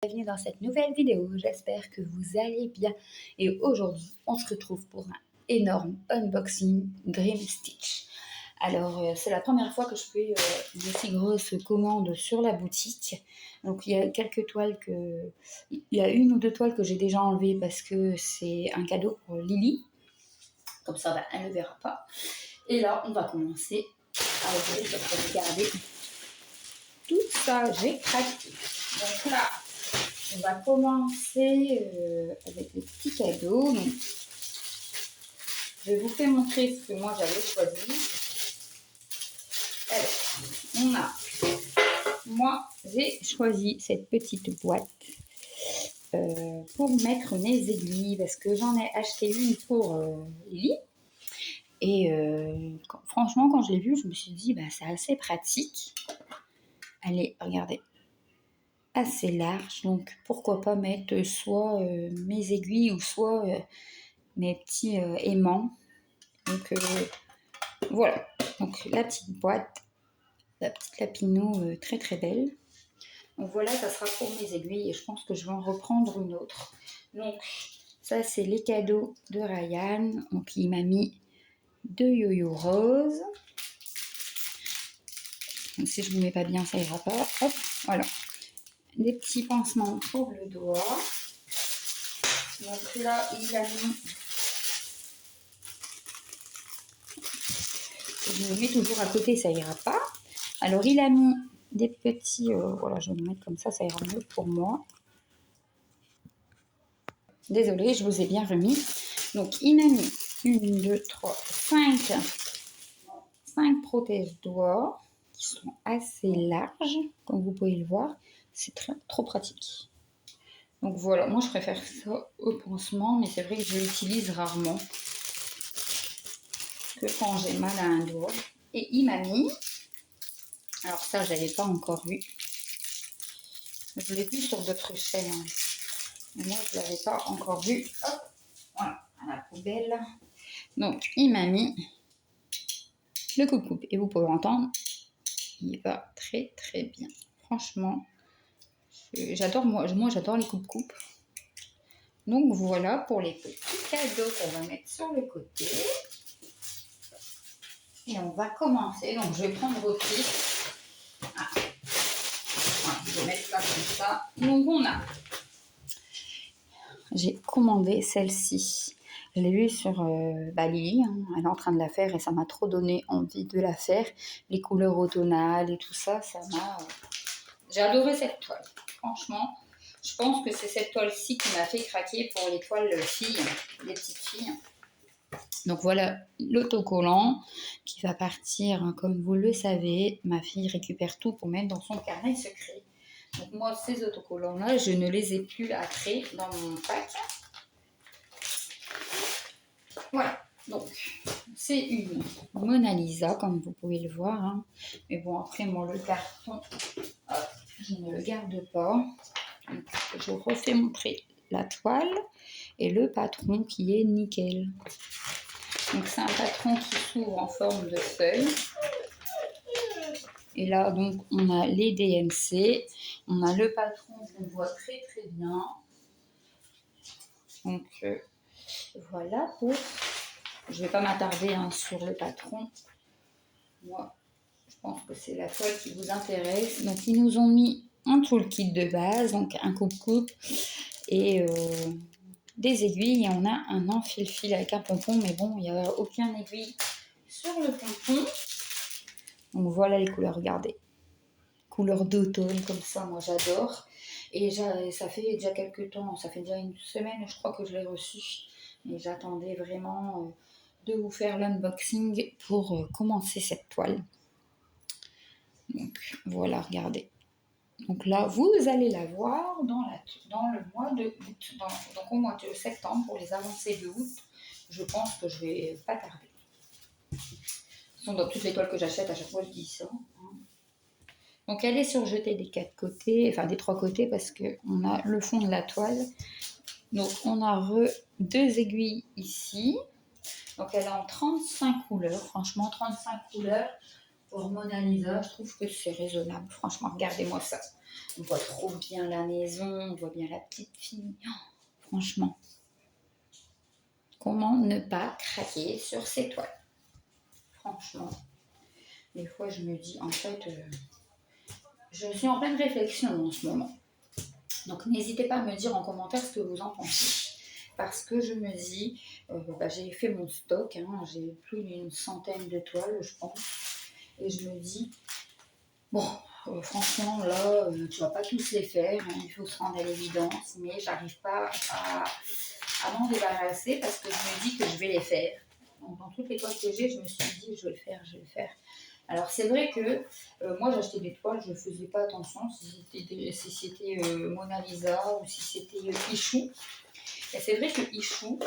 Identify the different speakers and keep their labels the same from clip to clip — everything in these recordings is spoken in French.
Speaker 1: Bienvenue dans cette nouvelle vidéo, j'espère que vous allez bien et aujourd'hui on se retrouve pour un énorme unboxing Dream Stitch. Alors c'est la première fois que je fais une aussi grosse commande sur la boutique, donc il y a quelques toiles il y a une ou deux toiles que j'ai déjà enlevées parce que c'est un cadeau pour Lily, comme ça elle ne verra pas. Et là on va commencer à ouvrir, regardez tout ça, j'ai craqué. Donc là on va commencer avec les petits cadeaux. Donc, je vais vous faire montrer ce que moi j'avais choisi. Alors, moi j'ai choisi cette petite boîte pour mettre mes aiguilles parce que j'en ai acheté une pour Lily. Et franchement, quand je l'ai vue, je me suis dit, bah, c'est assez pratique. Allez, regardez. Assez large, donc pourquoi pas mettre soit mes aiguilles ou soit mes petits aimants. Donc voilà, donc la petite boîte, la petite lapino très très belle. Donc voilà, ça sera pour mes aiguilles et je pense que je vais en reprendre une autre. Donc ça c'est les cadeaux de Ryan, donc il m'a mis 2 yo-yo roses. Donc, si je ne vous mets pas bien, ça ira pas. Hop, voilà. Des petits pansements pour le doigt. Donc là, il a mis... Je le mets toujours à côté, ça ira pas. Alors, il a mis des petits... voilà, je vais me mettre comme ça ira mieux pour moi. Désolée, je vous ai bien remis. Donc, il m'a mis 1, 2, 3, 5 protège-doigts qui sont assez larges, comme vous pouvez le voir. C'est trop pratique. Donc voilà, moi je préfère ça au pansement, mais c'est vrai que je l'utilise rarement que quand j'ai mal à un doigt. Et il m'a mis, alors ça je n'avais pas encore vu, je l'ai vu sur d'autres chaînes, mais moi je ne l'avais pas encore vu. Hop, voilà, à la poubelle. Donc il m'a mis le coupe-coupe, et vous pouvez entendre, il va très très bien. Franchement, j'adore, moi j'adore les coupe-coupe. Donc voilà pour les petits cadeaux qu'on va mettre sur le côté. Et on va commencer. Donc je vais prendre vos pieds. Ah. Voilà, je vais mettre ça comme ça. Donc on a. J'ai commandé celle-ci. Je l'ai vue sur Lily. Hein. Elle est en train de la faire et ça m'a trop donné envie de la faire. Les couleurs automnales et tout ça, ça m'a. J'ai adoré cette toile. Franchement, je pense que c'est cette toile-ci qui m'a fait craquer pour les toiles filles, les petites filles. Donc voilà l'autocollant qui va partir, hein, comme vous le savez. Ma fille récupère tout pour mettre dans son carnet secret. Donc moi, ces autocollants-là, je ne les ai plus après dans mon pack. Voilà, donc c'est une Mona Lisa, comme vous pouvez le voir. Hein. Mais bon, après, moi, le carton, je ne le garde pas. Donc, je refais montrer la toile et le patron qui est nickel. Donc c'est un patron qui s'ouvre en forme de feuille. Et là, donc, on a les DMC. On a le patron qu'on voit très très bien. Donc voilà pour... Je ne vais pas m'attarder sur le patron. Moi, je pense que c'est la toile qui vous intéresse. Donc ils nous ont mis un toolkit de base, donc un coupe-coupe et des aiguilles. Et on a un enfile-fil avec un pompon. Mais bon, il n'y a aucun aiguille sur le pompon. Donc voilà les couleurs, regardez. Couleurs d'automne comme ça, moi j'adore. Et ça fait déjà quelques temps, ça fait déjà une semaine je crois que je l'ai reçu. Et j'attendais vraiment de vous faire l'unboxing pour commencer cette toile. Donc voilà, regardez. Donc là, vous allez la voir dans le mois de août. Donc au mois de septembre, pour les avancées de août, je pense que je vais pas tarder. Ce sont dans toutes les toiles que j'achète, à chaque fois je dis ça. Donc elle est surjetée des 4 côtés, enfin des 3 côtés parce qu'on a le fond de la toile. Donc on a 2 aiguilles ici. Donc elle est en 35 couleurs, franchement 35 couleurs. Pour Mona Lisa, je trouve que c'est raisonnable. Franchement, regardez-moi ça. On voit trop bien la maison, on voit bien la petite fille. Oh, franchement, comment ne pas craquer sur ces toiles? Franchement, des fois je me dis, en fait, je suis en pleine réflexion en ce moment. Donc n'hésitez pas à me dire en commentaire ce que vous en pensez. Parce que je me dis, j'ai fait mon stock, hein, j'ai plus d'une centaine de toiles, je pense. Et je me dis, bon, franchement, là, tu vas pas tous les faire, hein, il faut se rendre à l'évidence, mais j'arrive pas à m'en débarrasser parce que je me dis que je vais les faire. Donc, dans toutes les toiles que j'ai, je me suis dit, je vais le faire, je vais le faire. Alors, c'est vrai que moi, j'achetais des toiles, je ne faisais pas attention si c'était Mona Lisa ou si c'était Ichou. Et c'est vrai que Ichou,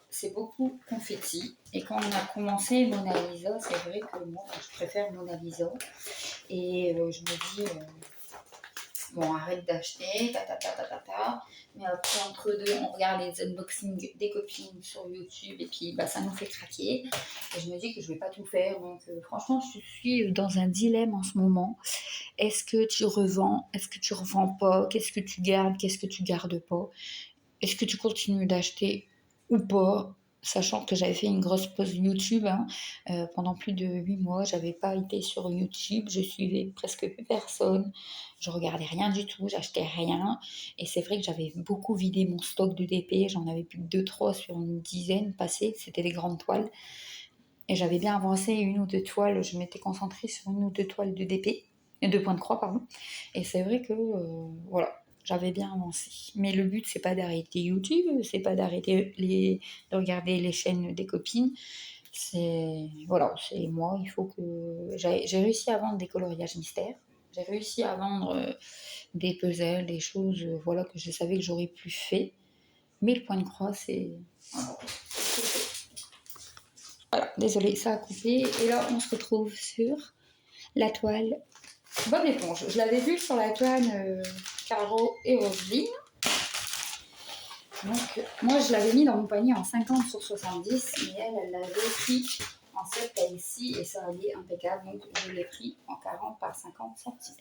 Speaker 1: c'est beaucoup confetti. Et quand on a commencé Mona Lisa, c'est vrai que moi, je préfère Mona Lisa. Et je me dis, bon, arrête d'acheter, mais après, entre deux, on regarde les unboxings des copines sur YouTube et puis ça nous fait craquer. Et je me dis que je ne vais pas tout faire. Donc, franchement, je suis dans un dilemme en ce moment. Est-ce que tu revends? Est-ce que tu revends pas? Qu'est-ce que tu gardes? Qu'est-ce que tu gardes pas? Est-ce que tu continues d'acheter ou pas? Sachant que j'avais fait une grosse pause YouTube, hein. Pendant plus de 8 mois, j'avais pas été sur YouTube, je suivais presque plus personne, je regardais rien du tout, j'achetais rien. Et c'est vrai que j'avais beaucoup vidé mon stock de DP, j'en avais plus que 2-3 sur une dizaine passées, c'était des grandes toiles. Et j'avais bien avancé une ou deux toiles, je m'étais concentrée sur une ou deux toiles de DP, de points de croix, pardon. Et c'est vrai que, voilà, j'avais bien avancé. Mais le but, c'est pas d'arrêter YouTube, c'est pas d'arrêter de regarder les chaînes des copines. C'est, voilà, c'est moi, il faut que... J'ai réussi à vendre des coloriages mystères. J'ai réussi à vendre des puzzles, des choses, voilà, que je savais que j'aurais plus fait. Mais le point de croix, c'est... Voilà, désolé, ça a coupé. Et là, on se retrouve sur la toile Bob l'éponge. Je l'avais vue sur la toile Caro et Roselyne. Donc, moi, je l'avais mis dans mon panier en 50 sur 70, mais elle l'avait pris en cette taille-ci et ça allait impeccable. Donc, je l'ai pris en 40 par 50 cm.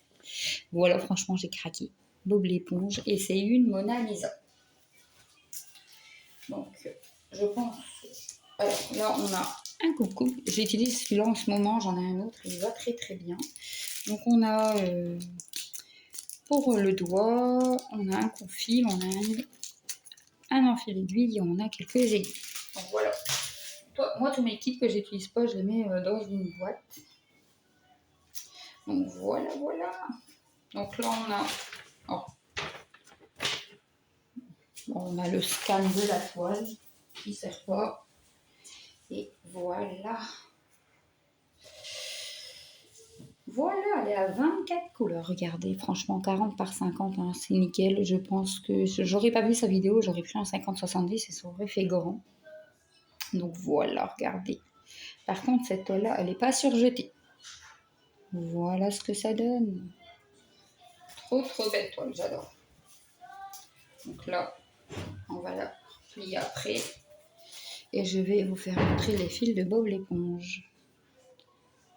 Speaker 1: Voilà, franchement, j'ai craqué. Bob l'éponge et c'est une Mona Lisa. Donc, je pense... Alors, là, on a un coupe-coupe. J'utilise celui-là en ce moment, j'en ai un autre, il va très très bien. Donc, on a... pour le doigt, on a un confil, on a un enfil d'aiguille et on a quelques aiguilles. Donc voilà. Moi, tous mes kits que j'utilise pas, je les mets dans une boîte. Donc voilà, voilà. Donc là, on a... Oh. Bon, on a le scan de la toile qui ne sert pas. Et voilà. Voilà, elle est à 24 couleurs. Regardez, franchement, 40 par 50, hein, c'est nickel. Je pense que j'aurais pas vu sa vidéo, j'aurais pris un 50-70 et ça aurait fait grand. Donc voilà, regardez. Par contre, cette toile-là, elle n'est pas surjetée. Voilà ce que ça donne. Trop, trop belle toile, j'adore. Donc là, on va la plier après. Et je vais vous faire montrer les fils de Bob l'éponge.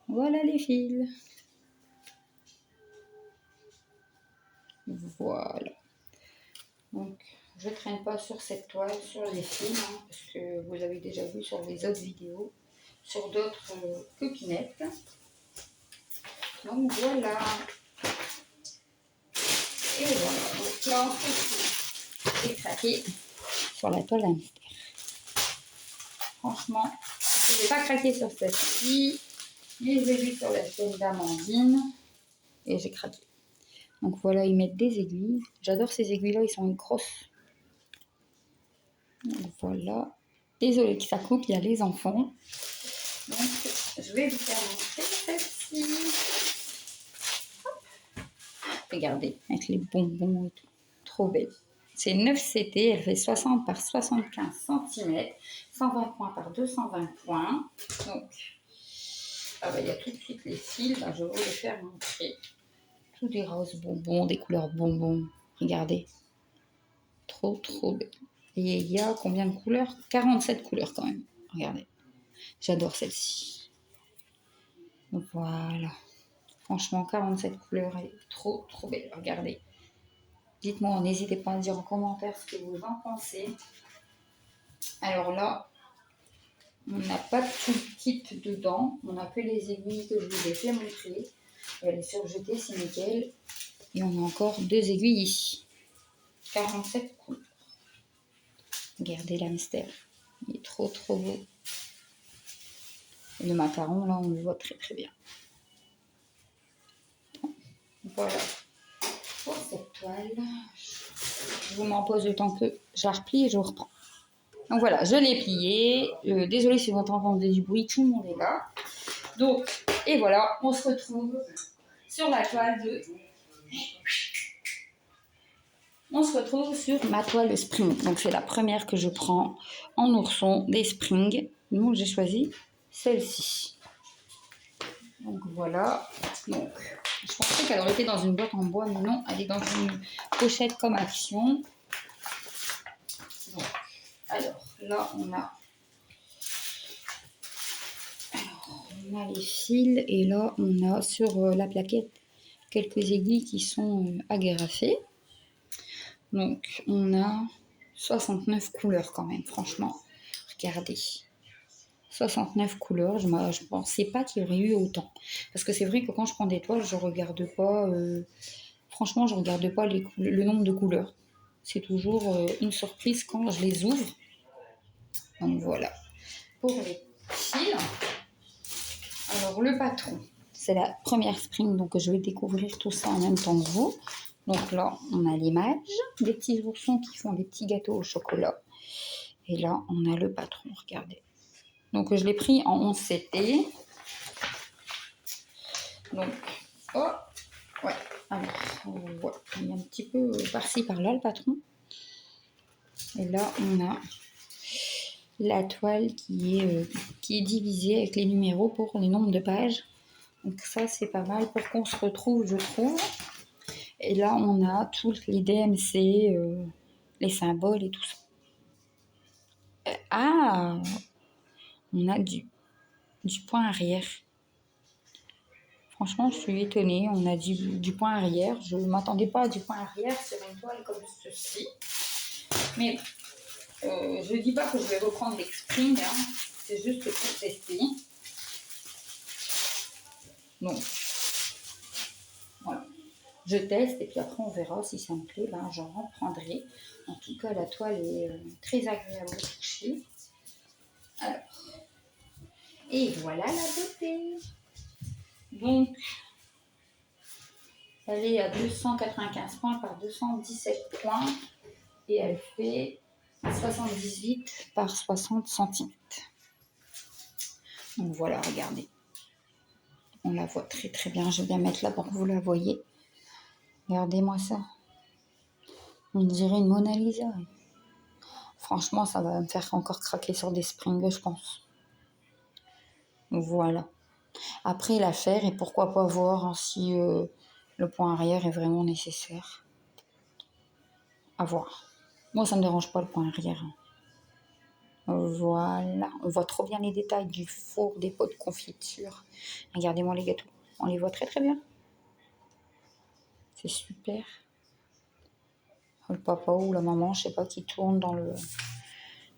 Speaker 1: Voilà les fils. Voilà. Donc, je ne traîne pas sur cette toile, sur les fils, hein, parce que vous avez déjà vu sur les autres vidéos, sur d'autres copinettes. Donc voilà. Et voilà. Donc là, c'est craqué sur la toile à mystère. Franchement, je ne vais pas craquer sur celle-ci, mais j'ai vu sur la chaîne d'Amandine et j'ai craqué. Donc voilà, ils mettent des aiguilles. J'adore ces aiguilles-là, ils sont grosses. Donc voilà. Désolée que ça coupe, il y a les enfants. Donc je vais vous faire montrer celle-ci. Regardez, avec les bonbons et tout. Trop belle. C'est 9 CT, elle fait 60 par 75 cm, 120 points par 220 points. Donc, il y a tout de suite les fils, je vais vous les faire montrer. Tous des roses bonbons, des couleurs bonbons. Regardez. Trop, trop belle. Et il y a combien de couleurs? 47 couleurs quand même. Regardez. J'adore celle-ci. Voilà. Franchement, 47 couleurs, elle est trop belle. Regardez. Dites-moi, n'hésitez pas à dire en commentaire ce que vous en pensez. Alors là, on n'a pas tout le kit dedans. On a que les aiguilles que je vous ai fait montrer. Elle est surjetée, c'est nickel. Et on a encore 2 aiguilles ici. 47 couleurs. Regardez la mystère. Il est trop beau. Et le macaron, là, on le voit très bien. Voilà. Pour cette toile, je vous m'en pose le temps que je la replie et je reprends. Donc voilà, je l'ai plié. Désolée si vous entendez du bruit, tout le monde est là. Donc, et voilà, on se retrouve sur la toile de... On se retrouve sur ma toile Spring. Donc c'est la première que je prends en ourson des Spring. Donc j'ai choisi celle-ci. Donc voilà. Donc je pensais qu'elle aurait été dans une boîte en bois, mais non, elle est dans une pochette comme Action. Donc, alors là on a les fils et là on a sur la plaquette quelques aiguilles qui sont agrafées. Donc on a 69 couleurs quand même, franchement. Regardez. 69 couleurs, je ne pensais pas qu'il y aurait eu autant. Parce que c'est vrai que quand je prends des toiles, je regarde pas... franchement, je regarde pas le nombre de couleurs. C'est toujours une surprise quand je les ouvre. Donc voilà. Pour les fils, alors le patron, c'est la première Spring, donc je vais découvrir tout ça en même temps que vous. Donc là, on a l'image, des petits oursons qui font des petits gâteaux au chocolat. Et là, on a le patron, regardez. Donc je l'ai pris en 11 CT. Donc, oh, ouais, alors, voilà, il y a un petit peu par-ci, par-là le patron. Et là, on a la toile qui est divisée avec les numéros pour les nombres de pages. Donc ça, c'est pas mal pour qu'on se retrouve, je trouve. Et là, on a tous les DMC, les symboles et tout ça. On a du point arrière. Franchement, je suis étonnée. On a du point arrière. Je ne m'attendais pas à du point arrière sur une toile comme ceci. Mais je ne dis pas que je vais reprendre les Spring. Hein. C'est juste pour tester. Donc, voilà. Je teste et puis après, on verra si ça me plaît. Ben, j'en reprendrai. En tout cas, la toile est très agréable à toucher. Alors, et voilà la beauté. Donc, elle est à 295 points par 217 points et elle fait 78 par 60 cm. Donc voilà, regardez. On la voit très bien. Je vais bien mettre là pour que vous la voyez. Regardez-moi ça. On dirait une Mona Lisa. Franchement, ça va me faire encore craquer sur des Springs, je pense. Voilà. Après, la faire et pourquoi pas voir hein, si le point arrière est vraiment nécessaire. À voir. Moi, ça ne me dérange pas le point arrière. Voilà. On voit trop bien les détails du four, des pots de confiture. Regardez-moi les gâteaux. On les voit très bien. C'est super. Le papa ou la maman, je sais pas, qui tourne dans le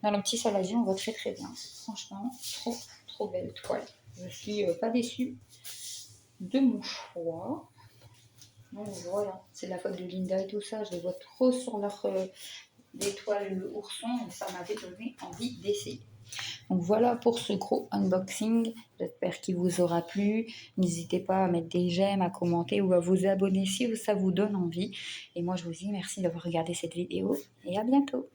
Speaker 1: petit saladier. On voit très bien. Franchement, trop belle toile. Je suis pas déçue de mon choix. Donc voilà, c'est la faute de Linda et tout ça. Je les vois trop sur leur toiles ourson et ça m'avait donné envie d'essayer. Donc voilà pour ce gros unboxing. J'espère qu'il vous aura plu. N'hésitez pas à mettre des j'aime, à commenter ou à vous abonner si ça vous donne envie. Et moi, je vous dis merci d'avoir regardé cette vidéo et à bientôt.